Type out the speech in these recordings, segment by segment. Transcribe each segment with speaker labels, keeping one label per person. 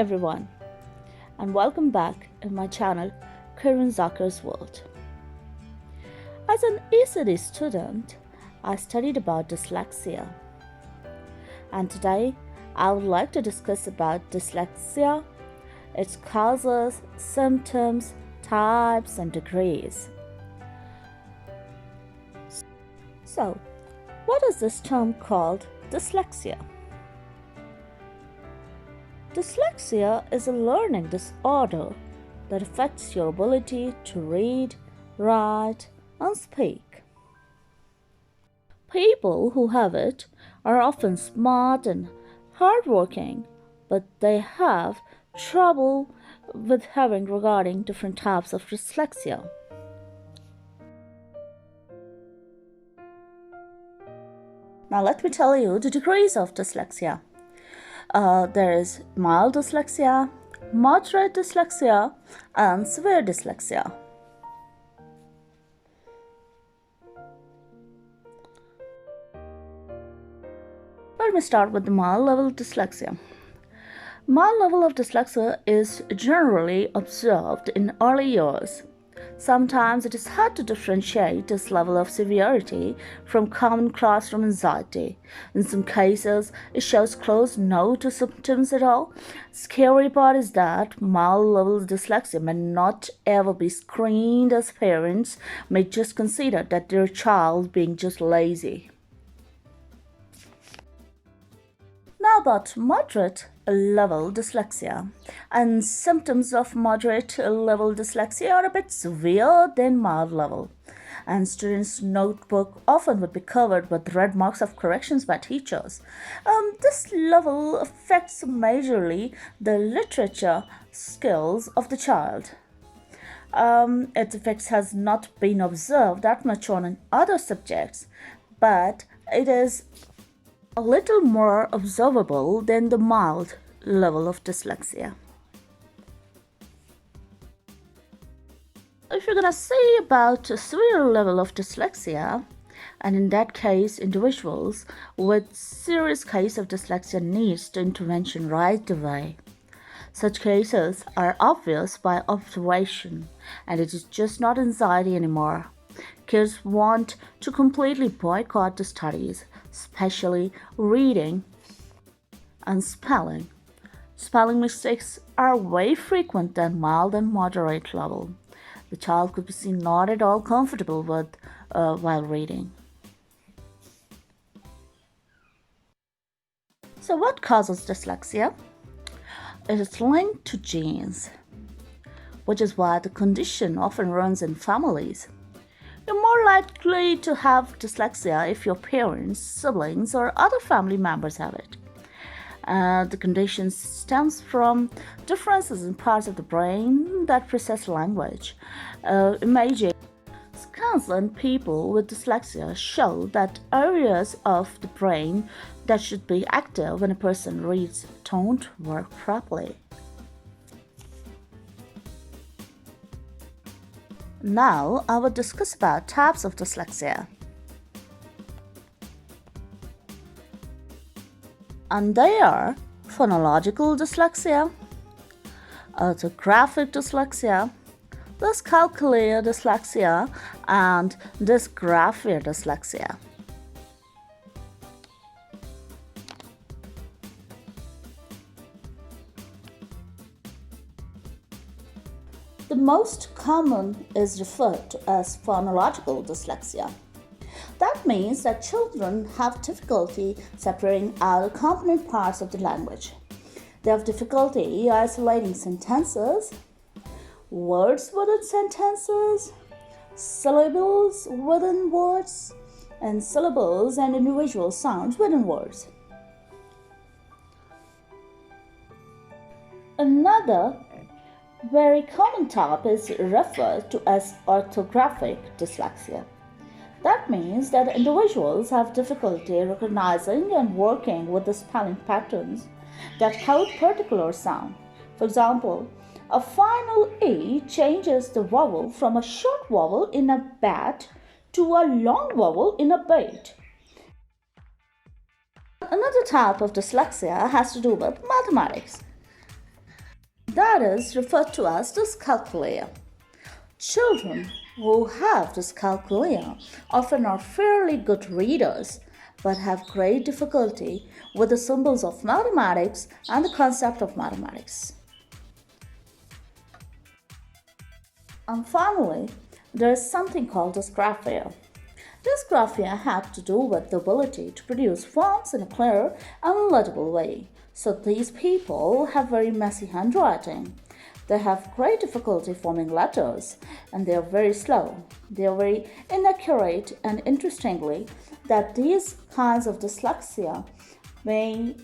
Speaker 1: everyone, and welcome back in my channel, Kiran Zakar's World. As an ECD student, I studied about dyslexia, and today I would like to discuss about dyslexia, its causes, symptoms, types, and degrees. So, what is this term called dyslexia? Dyslexia is a learning disorder that affects your ability to read, write, and speak. People who have it are often smart and hardworking, but they have trouble with having regarding different types of dyslexia. Now let me tell you the degrees of dyslexia. There is mild dyslexia, moderate dyslexia, and severe dyslexia. Let me start with the mild level dyslexia. Mild level of dyslexia is generally observed in early years. Sometimes it is hard to differentiate this level of severity from common classroom anxiety. In some cases, it shows close no to symptoms at all. Scary part is that mild level dyslexia may not ever be screened, as parents may just consider that their child being just lazy. Now about moderate level dyslexia. And symptoms of moderate level dyslexia are a bit severe than mild level. And students' notebook often would be covered with red marks of corrections by teachers. This level affects majorly the literature skills of the child. Its effects has not been observed that much on other subjects, but it is a little more observable than the mild level of dyslexia. If you're going to say about a severe level of dyslexia, and in that case, individuals with serious case of dyslexia needs the intervention right away. Such cases are obvious by observation, and it is just not anxiety anymore. Kids want to completely boycott the studies, especially reading and spelling. Spelling mistakes are way frequent than mild and moderate level. The child could be seen not at all comfortable with while reading. So what causes dyslexia? It is linked to genes, which is why the condition often runs in families. You're more likely to have dyslexia if your parents, siblings, or other family members have it. The condition stems from differences in parts of the brain that process language. Imaging scans on people with dyslexia show that areas of the brain that should be active when a person reads don't work properly. Now I will discuss about types of dyslexia. And they are phonological dyslexia, orthographic dyslexia, dyscalculia dyslexia, and dysgraphia dyslexia. The most common is referred to as phonological dyslexia. That means that children have difficulty separating out component parts of the language. They have difficulty isolating sentences, words within sentences, syllables within words, and syllables and individual sounds within words. Another very common type is referred to as orthographic dyslexia. That means that individuals have difficulty recognizing and working with the spelling patterns that code particular sound. For example, a final E changes the vowel from a short vowel in a bat to a long vowel in a bait. Another type of dyslexia has to do with mathematics. That is referred to as dyscalculia. Children who have dyscalculia often are fairly good readers but have great difficulty with the symbols of mathematics and the concept of mathematics. And finally, there is something called dysgraphia. Dysgraphia had to do with the ability to produce forms in a clear and legible way. So these people have very messy handwriting. They have great difficulty forming letters and they are very slow. They are very inaccurate, and interestingly, that these kinds of dyslexia may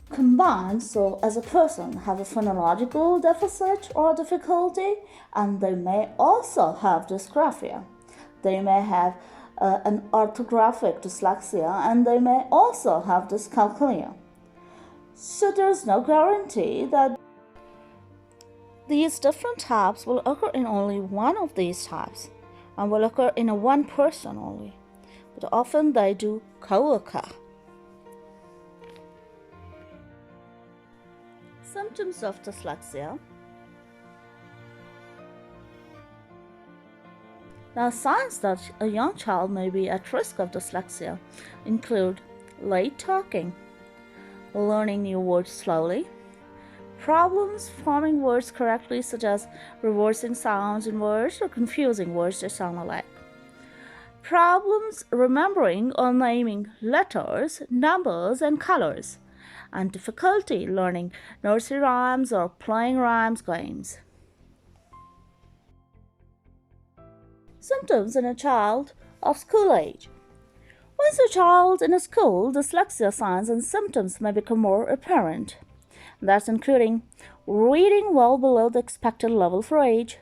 Speaker 1: combine, so as a person have a phonological deficit or difficulty, and they may also have dysgraphia. They may have an orthographic dyslexia, and they may also have dyscalculia. So there is no guarantee that these different types will occur in only one of these types and will occur in a one person only, but often they do co-occur. Symptoms of dyslexia. Now, signs that a young child may be at risk of dyslexia include late talking, learning new words slowly, problems forming words correctly, such as reversing sounds in words or confusing words that sound alike, problems remembering or naming letters, numbers, and colors, and difficulty learning nursery rhymes or playing rhymes games. Symptoms in a child of school age. Once a child in a school, dyslexia signs and symptoms may become more apparent. That's including reading well below the expected level for age,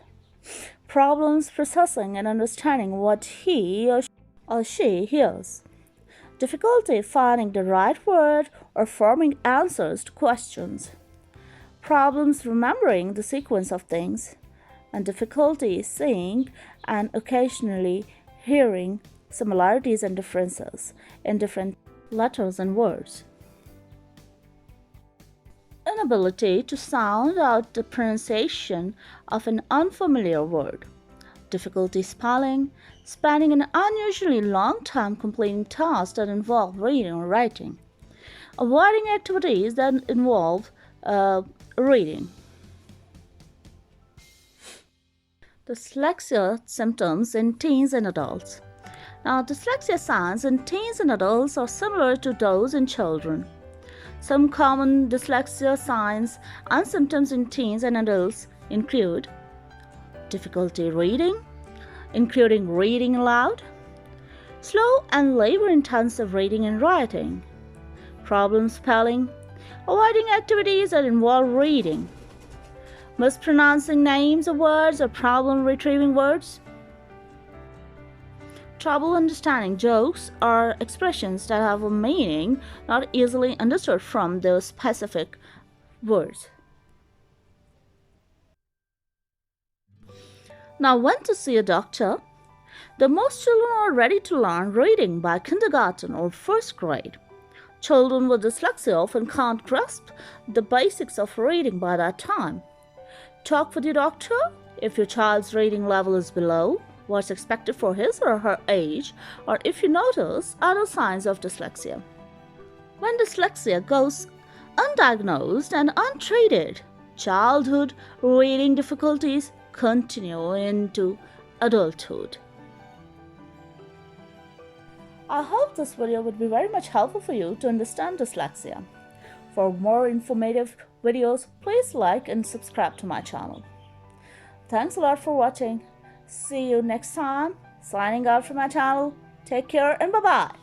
Speaker 1: problems processing and understanding what he or she hears, difficulty finding the right word or forming answers to questions, problems remembering the sequence of things, and difficulty seeing and occasionally hearing similarities and differences in different letters and words. Inability to sound out the pronunciation of an unfamiliar word, difficulty spelling, spending an unusually long time completing tasks that involve reading or writing, avoiding activities that involve reading. Dyslexia symptoms in teens and adults. Now, dyslexia signs in teens and adults are similar to those in children. Some common dyslexia signs and symptoms in teens and adults include difficulty reading, including reading aloud, slow and labor-intensive reading and writing, problem spelling, avoiding activities that involve reading, mispronouncing names of words or problem retrieving words, trouble understanding jokes or expressions that have a meaning not easily understood from those specific words. Now, when to see a doctor? The most children are ready to learn reading by kindergarten or first grade. Children with dyslexia often can't grasp the basics of reading by that time. Talk with your doctor if your child's reading level is below what's expected for his or her age, or if you notice other signs of dyslexia. When dyslexia goes undiagnosed and untreated, childhood reading difficulties continue into adulthood. I hope this video would be very much helpful for you to understand dyslexia. For more informative videos, please like and subscribe to my channel. Thanks a lot for watching. See you next time. Signing out from my channel. Take care and bye-bye.